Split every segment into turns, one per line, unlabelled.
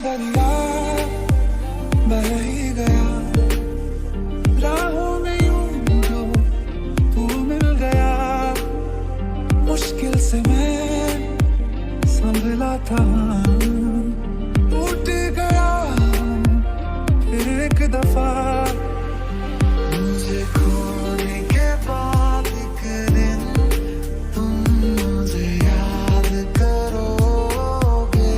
दरिया बह ही गया राहों में यूं जो तू मिल गया। मुश्किल से मैं संभला था, टूट गया फिर एक दफा। मुझे खोने के बाद एक दिन तुम मुझे याद करोगे,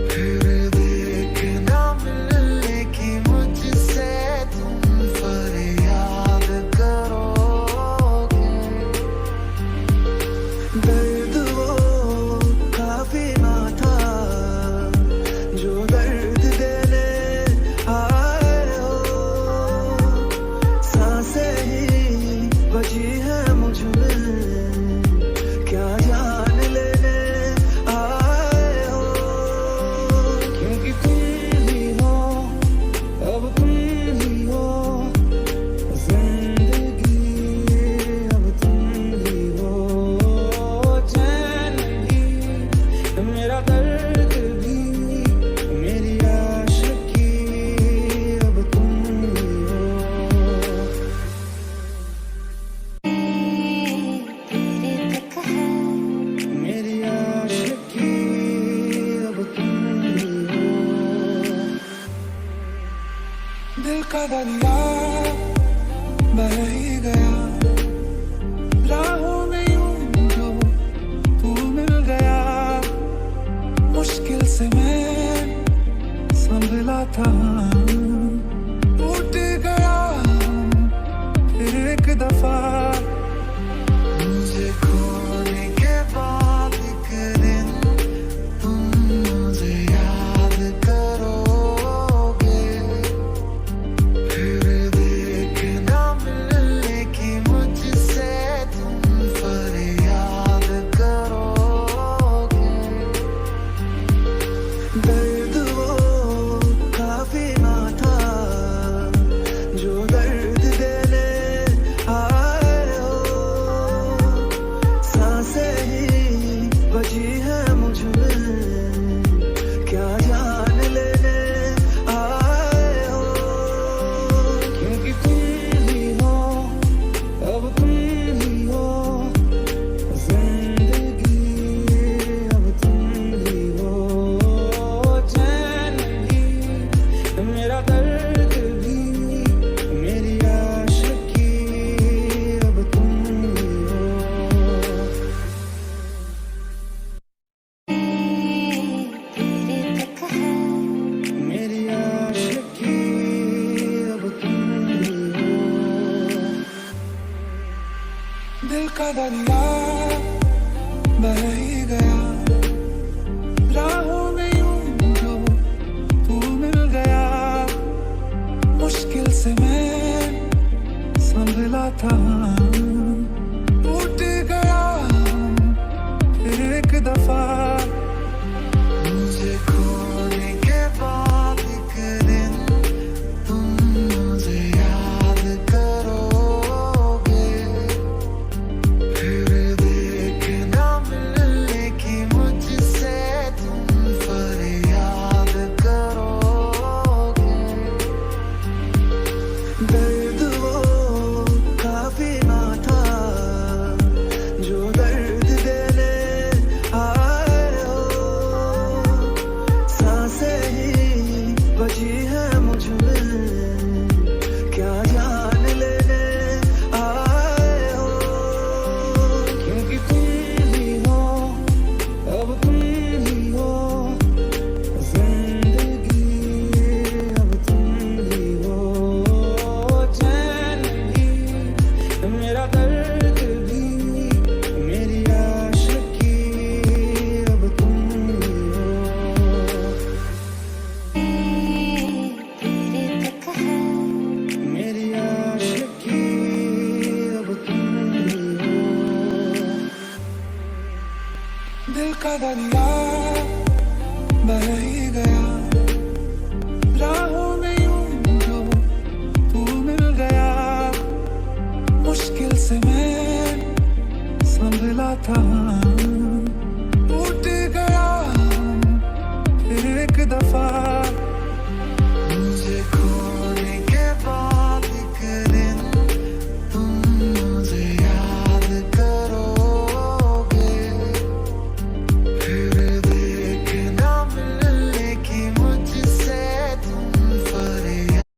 फिर देखना मिलने की मुझसे तुम फरियाद करोगे। दर्द वो काफी ना था जो दर्द देने आए हो, सांसें ही बची है मुझ में, क्या जान लेने आए हो। क्योंकि तुम ही हो, अब तुम ही हो जिंदगी, अब तुम ही हो चैन भी, मेरा दर्द भी, मेरी आशिकी, अब तुम ही हो। मेरी आशिकी, अब तुम ही हो। दिल का दरिया बह ही गया राहों में यूं जो तू मिल गया। मुश्किल से मैं संभला था, टूट गया फिर एक दफा। मुझे खोने के बाद एक दिन तुम मुझे याद करोगे, फिर देखना मिलने की मुझसे तुम फरियाद करोगे। दर्द वो काफी ना था जो दर्द देने आए हो, सांसें ही बची है मुझ में, क्या जान लेने आए हो। क्योंकि तुम ही हो, अब तुम ही हो जिंदगी, अब तुम ही हो चैन भी, मेरा दर्द भी, मेरी आशिकी, अब तुम ही हो। मेरी आशिकी, अब तुम ही हो। दिल का दरिया बह ही गया राहों में यूं जो तू मिल गया। मुश्किल से मैं संभला था, टूट गया फिर एक दफा। मुझे खोने के बाद एक दिन तुम मुझे याद करोगे, फिर देखना मिलने की मुझसे तुम फरियाद करोगे। दर्द वो काफी ना था जो दर्द देने आए हो, सांसें ही बची है मुझ में, क्या जान लेने आए हो। क्योंकि तुम ही हो, अब तुम ही हो जिंदगी, अब तुम ही हो चैन भी, मेरा दर्द भी, मेरी आशिकी, अब तुम ही हो। मेरी आशिकी, अब तुम ही हो। दिल का दरिया बह ही गया राहों में यूं जो तू मिल गया। मुश्किल से मैं संभला था, टूट गया फिर एक दफा मुझे खो